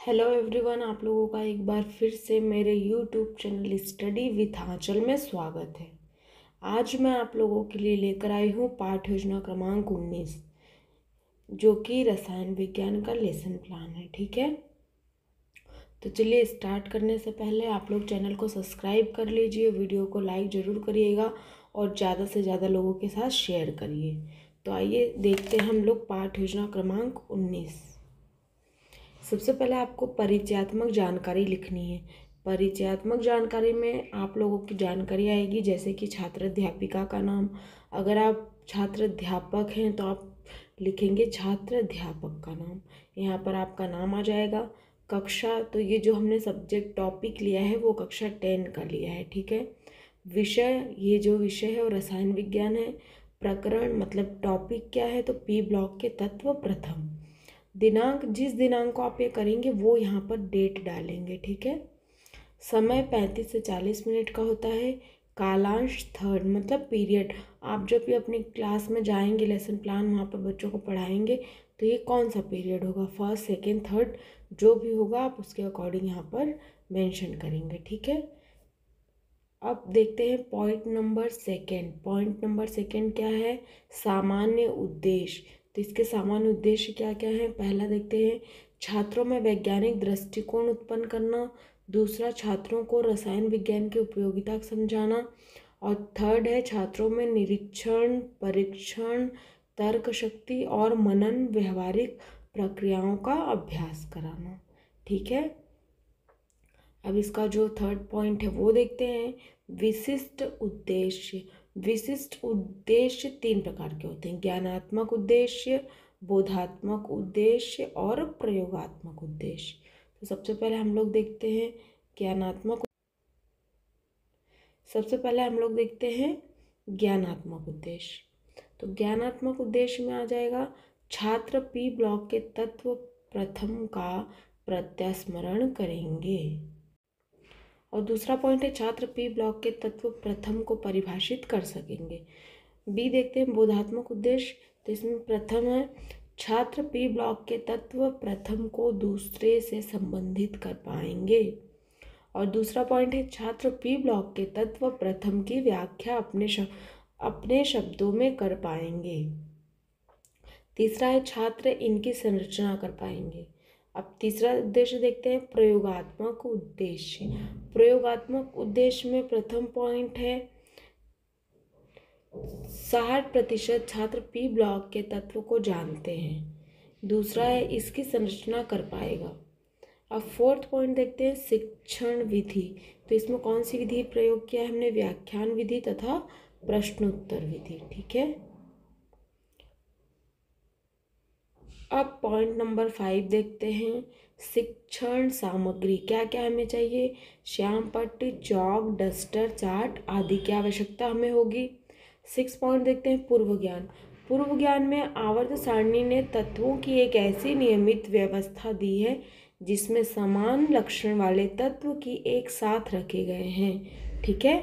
Hello everyone, आप लोगों का एक बार फिर से मेरे यूट्यूब चैनल स्टडी विथ आंचल में स्वागत है। आज मैं आप लोगों के लिए लेकर आई हूँ पाठ योजना क्रमांक 19, जो कि रसायन विज्ञान का लेसन प्लान है। ठीक है, तो चलिए स्टार्ट करने से पहले आप लोग चैनल को सब्सक्राइब कर लीजिए, वीडियो को लाइक ज़रूर करिएगा और ज़्यादा से ज़्यादा लोगों के साथ शेयर करिए। तो आइए देखते हैं हम लोग पाठ योजना क्रमांक 19। सबसे पहले आपको परिचयात्मक जानकारी लिखनी है। परिचयात्मक जानकारी में आप लोगों की जानकारी आएगी, जैसे कि छात्र अध्यापिका का नाम। अगर आप छात्र अध्यापक हैं तो आप लिखेंगे छात्र अध्यापक का नाम। यहाँ पर आपका नाम आ जाएगा। कक्षा, तो ये जो हमने सब्जेक्ट टॉपिक लिया है वो कक्षा 10 का लिया है। ठीक है। विषय, ये जो विषय है वो रसायन विज्ञान है। प्रकरण मतलब टॉपिक क्या है, तो पी ब्लॉक के तत्व प्रथम। दिनांक, जिस दिनांक को आप ये करेंगे वो यहाँ पर डेट डालेंगे। ठीक है। समय 35 से 40 मिनट का होता है। कालांश थर्ड मतलब पीरियड। आप जब भी अपनी क्लास में जाएंगे, लेसन प्लान वहाँ पर बच्चों को पढ़ाएंगे, तो ये कौन सा पीरियड होगा, फर्स्ट सेकेंड थर्ड जो भी होगा आप उसके अकॉर्डिंग यहाँ पर मेंशन करेंगे। ठीक है। अब देखते हैं point number second. Point number second क्या है, सामान्य उद्देश्य। तो इसके सामान्य उद्देश्य क्या क्या है, पहला देखते हैं छात्रों में वैज्ञानिक दृष्टिकोण उत्पन्न करना। दूसरा, छात्रों को रसायन विज्ञान की उपयोगिता समझाना। और थर्ड है छात्रों में निरीक्षण, परीक्षण, तर्क शक्ति और मनन व्यवहारिक प्रक्रियाओं का अभ्यास कराना। ठीक है। अब इसका जो थर्ड पॉइंट है वो देखते हैं, विशिष्ट उद्देश्य। विशिष्ट उद्देश्य 3 प्रकार के होते हैं, ज्ञानात्मक उद्देश्य, बोधात्मक उद्देश्य और प्रयोगात्मक उद्देश्य। तो सबसे पहले हम लोग देखते हैं ज्ञानात्मक ज्ञानात्मक उद्देश्य। तो ज्ञानात्मक उद्देश्य में आ जाएगा छात्र पी ब्लॉक के तत्व प्रथम का प्रत्यास्मरण करेंगे। और दूसरा पॉइंट है छात्र पी ब्लॉक के तत्व प्रथम को परिभाषित कर सकेंगे। बी देखते हैं बोधात्मक उद्देश्य। तो इसमें प्रथम है छात्र पी ब्लॉक के तत्व प्रथम को दूसरे से संबंधित कर पाएंगे। और दूसरा पॉइंट है छात्र पी ब्लॉक के तत्व प्रथम की व्याख्या अपने शब्दों में कर पाएंगे। तीसरा है छात्र इनकी संरचना कर पाएंगे। अब तीसरा उद्देश्य देखते हैं प्रयोगात्मक उद्देश्य। प्रयोगात्मक उद्देश्य में प्रथम पॉइंट है 60% छात्र पी ब्लॉक के तत्व को जानते हैं। दूसरा है इसकी संरचना कर पाएगा। अब फोर्थ पॉइंट देखते हैं शिक्षण विधि। तो इसमें कौन सी विधि प्रयोग किया है हमने, व्याख्यान विधि तथा प्रश्नोत्तर विधि। ठीक है। अब पॉइंट नंबर 5 देखते हैं शिक्षण सामग्री। क्या क्या हमें चाहिए, श्याम पट्टी, चौक, डस्टर, चार्ट आदि की आवश्यकता हमें होगी। 6 पॉइंट देखते हैं पूर्व ज्ञान। पूर्व ज्ञान में आवर्त सारणी ने तत्वों की एक ऐसी नियमित व्यवस्था दी है जिसमें समान लक्षण वाले तत्व की एक साथ रखे गए हैं। ठीक है।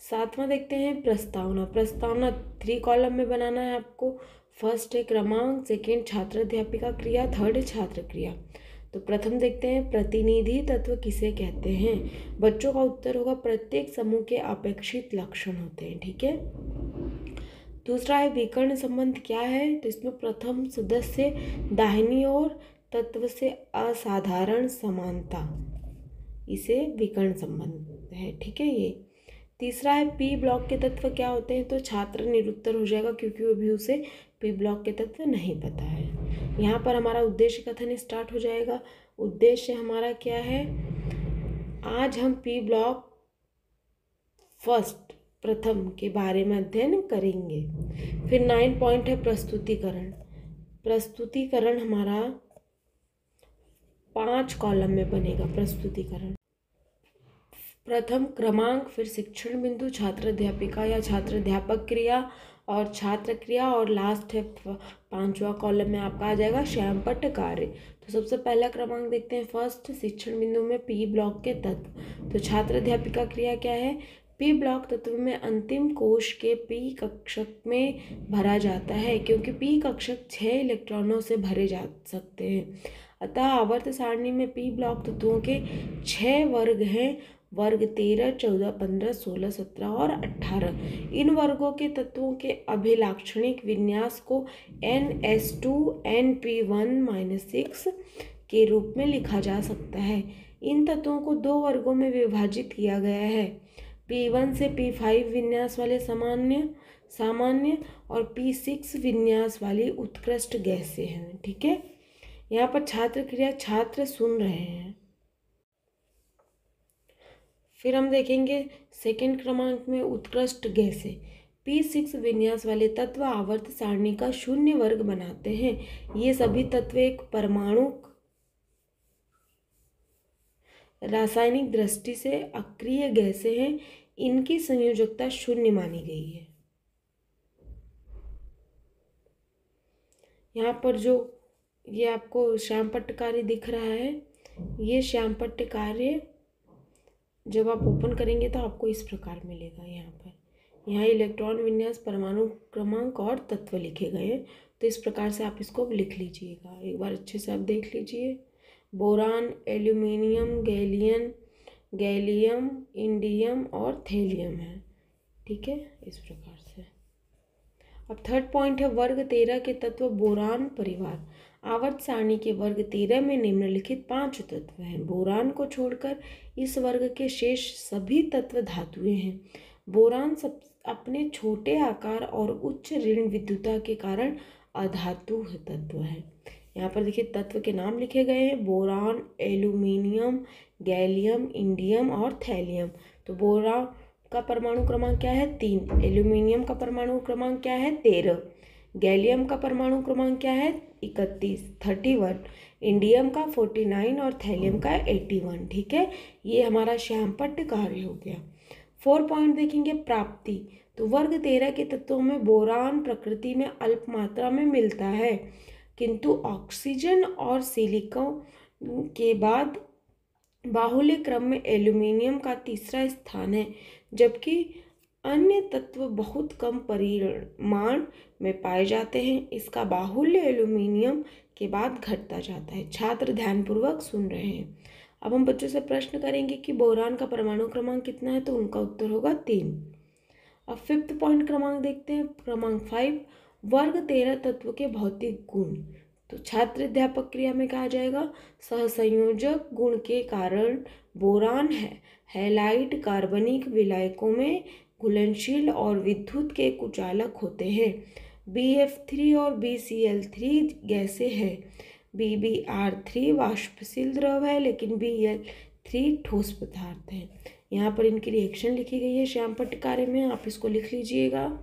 7वां देखते हैं प्रस्तावना। प्रस्तावना 3 कॉलम में बनाना है आपको। फर्स्ट है क्रमांक, सेकेंड छात्र अध्यापिका क्रिया, थर्ड है छात्र क्रिया। तो प्रथम देखते हैं प्रतिनिधि तत्व किसे कहते हैं। बच्चों का उत्तर होगा प्रत्येक समूह के अपेक्षित लक्षण होते हैं। ठीक है। दूसरा है विकर्ण संबंध क्या है। तो इसमें प्रथम सदस्य दाहिनी ओर तत्व से असाधारण समानता, इसे विकर्ण संबंध है। ठीक है। ये तीसरा है पी ब्लॉक के तत्व क्या होते हैं। तो छात्र निरुत्तर हो जाएगा क्योंकि अभी उसे पी ब्लॉक के तत्व नहीं पता है। यहाँ पर हमारा उद्देश्य कथन स्टार्ट हो जाएगा। उद्देश्य हमारा क्या है, आज हम पी ब्लॉक फर्स्ट प्रथम के बारे में अध्ययन करेंगे। फिर 9 पॉइंट है प्रस्तुतिकरण। प्रस्तुतिकरण हमारा 5 कॉलम में बनेगा। प्रस्तुतिकरण प्रथम क्रमांक, फिर शिक्षण बिंदु, छात्र अध्यापिका या छात्र अध्यापक क्रिया और छात्र क्रिया, और लास्ट है 5वां कॉलम में आपका आ जाएगा श्यामपट्ट कार्य। तो सबसे पहला क्रमांक देखते हैं फर्स्ट, शिक्षण बिंदु में पी ब्लॉक के तत्व। तो छात्र अध्यापिका क्रिया क्या है, पी ब्लॉक तत्व में अंतिम कोश के पी कक्षक में भरा जाता है, क्योंकि पी कक्षक 6 इलेक्ट्रॉनों से भरे जा सकते हैं। अतः आवर्त सारणी में पी ब्लॉक तत्वों के 6 वर्ग हैं, वर्ग 13, 14, 15, 16, 17 और 18। इन वर्गों के तत्वों के अभिलाक्षणिक विन्यास को NS2NP1-6 के रूप में लिखा जा सकता है। इन तत्वों को 2 वर्गों में विभाजित किया गया है, P1 से P5 विन्यास वाले सामान्य और P6 विन्यास वाली उत्कृष्ट गैसें हैं। ठीक है, यहाँ पर छात्र क्रिया छात्र सुन रहे हैं। फिर हम देखेंगे सेकंड क्रमांक में उत्कृष्ट गैसें। P6 विन्यास वाले तत्व आवर्त सारणी का 0 वर्ग बनाते हैं। ये सभी तत्व एक परमाणु रासायनिक दृष्टि से अक्रिय गैसें हैं। इनकी संयोजकता 0 मानी गई है। यहाँ पर जो ये आपको श्यामपट्ट कार्य दिख रहा है, ये श्यामपट्ट कार्य जब आप ओपन करेंगे तो आपको इस प्रकार मिलेगा। यहाँ इलेक्ट्रॉन विन्यास, परमाणु क्रमांक और तत्व लिखे गए हैं। तो इस प्रकार से आप इसको लिख लीजिएगा। एक बार अच्छे से आप देख लीजिए। बोरान, एल्यूमिनियम, गैलियम, इंडियम और थेलियम है। ठीक है, इस प्रकार से। अब थर्ड पॉइंट है वर्ग 13 के तत्व बोरान परिवार। आवर्त सारणी के वर्ग 13 में निम्नलिखित 5 तत्व हैं। बोरान को छोड़कर इस वर्ग के शेष सभी तत्व धातुएं हैं। बोरान सब अपने छोटे आकार और उच्च ऋण विद्युता के कारण अधातु तत्व है। यहाँ पर देखिए तत्व के नाम लिखे गए हैं, बोरान, एल्यूमिनियम, गैलियम, इंडियम और थैलियम। तो बोरान का परमाणु क्रमांक क्या है? 3। एल्यूमिनियम का परमाणु क्रमांक क्या है? 13। गैलियम का परमाणु क्रमांक क्या है? 31। इंडियम का 49 और थैलियम का 81। ठीक है, ये हमारा श्यामपट्ट कार्य हो गया। 4 पॉइंट देखेंगे प्राप्ति। तो वर्ग 13 के तत्वों में बोरान प्रकृति में अल्प मात्रा में मिलता है, किंतु ऑक्सीजन और सिलिकॉन के बाद बाहुल्य क्रम में एल्यूमिनियम का तीसरा स्थान है, जबकि अन्य तत्व बहुत कम परिमाण में पाए जाते हैं। इसका बाहुल्य एल्यूमिनियम के बाद घटता जाता है। छात्र ध्यानपूर्वक सुन रहे हैं। अब हम बच्चों से प्रश्न करेंगे कि बोरान का परमाणु क्रमांक कितना है, तो उनका उत्तर होगा 3। अब 5th पॉइंट क्रमांक देखते हैं, क्रमांक 5, वर्ग 13 तत्व के भौतिक गुण। तो छात्र अध्यापक क्रिया में कहा जाएगा, सहसंयोजक गुण के कारण बोरान हैलाइड कार्बनिक विलायकों में घुलनशील और विद्युत के कुचालक होते हैं। BF3 और BCl3 गैसें हैं। BBr3 वाष्पशील द्रव है, लेकिन Bl3 ठोस पदार्थ है। यहाँ पर इनकी रिएक्शन लिखी गई है श्यामपट्ट कार्य में, आप इसको लिख लीजिएगा।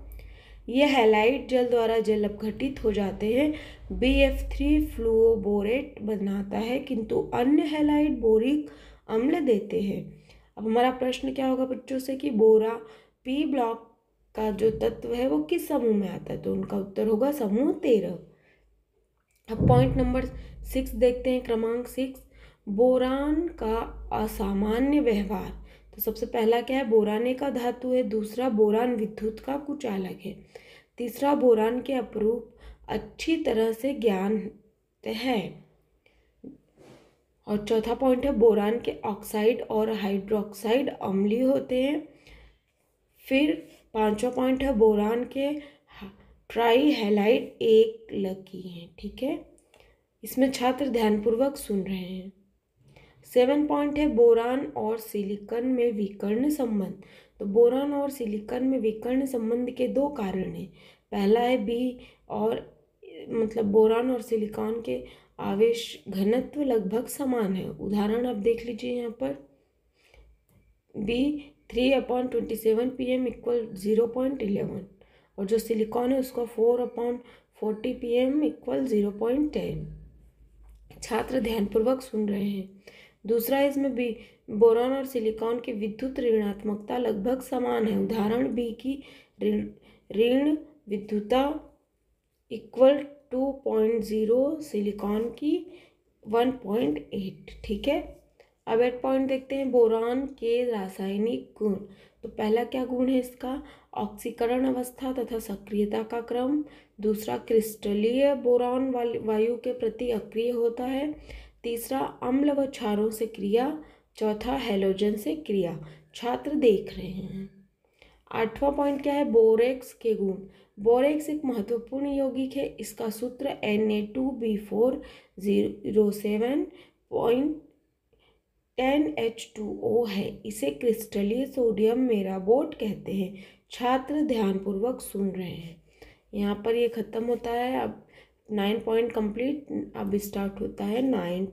यह हैलाइड जल द्वारा जल अपघटित हो जाते हैं। BF3 फ्लूओबोरेट बनाता है, किंतु अन्य हैलाइड बोरिक अम्ल देते हैं। अब हमारा प्रश्न क्या होगा बच्चों से कि बोरा P ब्लॉक का जो तत्व है वो किस समूह में आता है, तो उनका उत्तर होगा समूह 13। अब पॉइंट नंबर 6 देखते हैं, क्रमांक 6, बोरान का असामान्य व्यवहार। तो सबसे पहला क्या है, बोरान एक धातु है। दूसरा, बोरान विद्युत का कुचालक है। तीसरा, बोरान के अपरूप अच्छी तरह से ज्ञात है। और चौथा पॉइंट है, बोरान के ऑक्साइड और हाइड्रोक्साइड अम्लीय होते हैं। फिर 5वां पॉइंट है, बोरान के ट्राई हैलाइड एक लगी हैं। ठीक है, इसमें छात्र ध्यानपूर्वक सुन रहे हैं। 7 पॉइंट है, बोरान और सिलिकॉन में विकर्ण संबंध। तो बोरान और सिलिकॉन में विकर्ण संबंध के 2 कारण हैं। पहला है बोरान और सिलिकॉन के आवेश घनत्व लगभग समान है। उदाहरण आप देख लीजिए यहाँ पर, B3/27 pm = 0.11 और जो सिलिकॉन है उसका 4/40 pm = 0.10। छात्र ध्यानपूर्वक सुन रहे हैं। दूसरा, इसमें भी बोरान और सिलिकॉन की विद्युत ऋणात्मकता लगभग समान है। उदाहरण, B की ऋण विद्युता = 2.0, सिलिकॉन की 1.8। ठीक है, अब 8 पॉइंट देखते हैं, बोरान के रासायनिक गुण। तो पहला क्या गुण है इसका, ऑक्सीकरण अवस्था तथा सक्रियता का क्रम। दूसरा, क्रिस्टलीय बोरान वायु के प्रति अक्रिय होता है। तीसरा अम्ल व क्षारों से क्रिया, चौथा हैलोजन से क्रिया। छात्र देख रहे हैं। 8वां पॉइंट क्या है, बोरेक्स के गुण। बोरेक्स एक महत्वपूर्ण यौगिक है। इसका सूत्र Na2B407.10H2O है। इसे क्रिस्टलीय सोडियम मेराबोट कहते हैं। छात्र ध्यानपूर्वक सुन रहे हैं। यहाँ पर ये खत्म होता है। अब 9 पॉइंट कंप्लीट। अब स्टार्ट होता है 9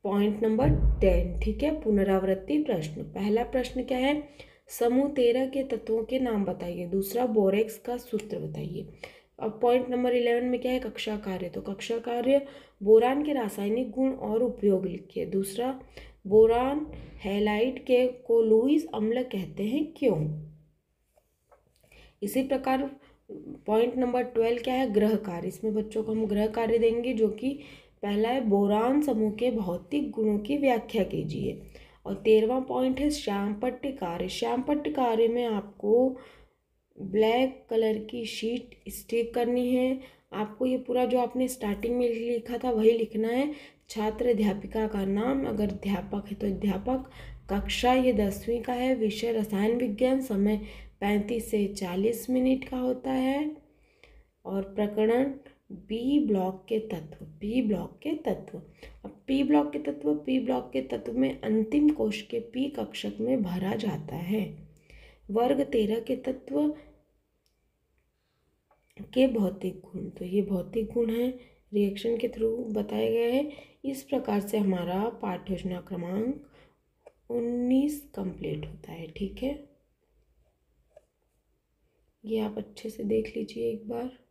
पॉइंट नंबर 10। ठीक है, पुनरावृत्ति प्रश्न। पहला प्रश्न क्या है, समूह 13 के तत्वों के नाम बताइए। दूसरा, बोरेक्स का सूत्र बताइए। अब पॉइंट नंबर 11 में क्या है, कक्षा कार्य। तो कक्षा कार्य, बोरान के रासायनिक गुण और उपयोग लिखिए। दूसरा, बोरान हैलाइड के को लुईस अम्ल कहते हैं, क्यों। इसी प्रकार पॉइंट नंबर 12 क्या है, ग्रह कार्य। इसमें बच्चों को हम ग्रह कार्य देंगे, जो कि पहला है, बोरान समूह के भौतिक गुणों की व्याख्या कीजिए। और 13वां पॉइंट है श्यामपट्ट कार्य। श्यामपट्ट कार्य में आपको ब्लैक कलर की शीट स्टिक करनी है। आपको ये पूरा जो आपने स्टार्टिंग में लिखा था वही लिखना है। छात्र अध्यापिका का नाम, अगर अध्यापक है तो अध्यापक, कक्षा ये 10वीं का है, विषय रसायन विज्ञान, समय 35 से 40 मिनट का होता है। और प्रकरण बी ब्लॉक के तत्व। बी ब्लॉक के तत्व। अब पी ब्लॉक के तत्व, पी ब्लॉक के तत्व में अंतिम कोश के पी कक्षक में भरा जाता है। वर्ग 13 के तत्व के भौतिक गुण। तो ये भौतिक गुण है, रिएक्शन के थ्रू बताए गए हैं। इस प्रकार से हमारा पाठ योजना क्रमांक 19 कंप्लीट होता है। ठीक है, ये आप अच्छे से देख लीजिए एक बार।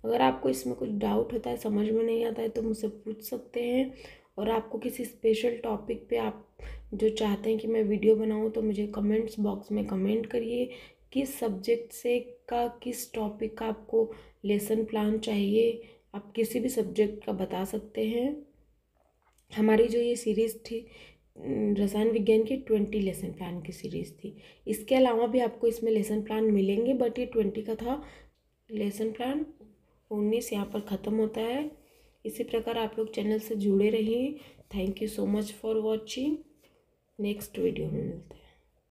अगर आपको इसमें कुछ डाउट होता है, समझ में नहीं आता है, तो मुझसे पूछ सकते हैं। और आपको किसी स्पेशल टॉपिक पे आप जो चाहते हैं कि मैं वीडियो बनाऊं, तो मुझे कमेंट्स बॉक्स में कमेंट करिए। किस सब्जेक्ट से का, किस टॉपिक का आपको लेसन प्लान चाहिए, आप किसी भी सब्जेक्ट का बता सकते हैं। हमारी जो ये सीरीज़ थी रसायन विज्ञान की 20 लेसन प्लान की सीरीज़ थी। इसके अलावा भी आपको इसमें लेसन प्लान मिलेंगे, बट ये 20 का था। लेसन प्लान 19 यहाँ पर ख़त्म होता है। इसी प्रकार आप लोग चैनल से जुड़े रहिए। Thank you so much for watching. Next video में मिलते हैं।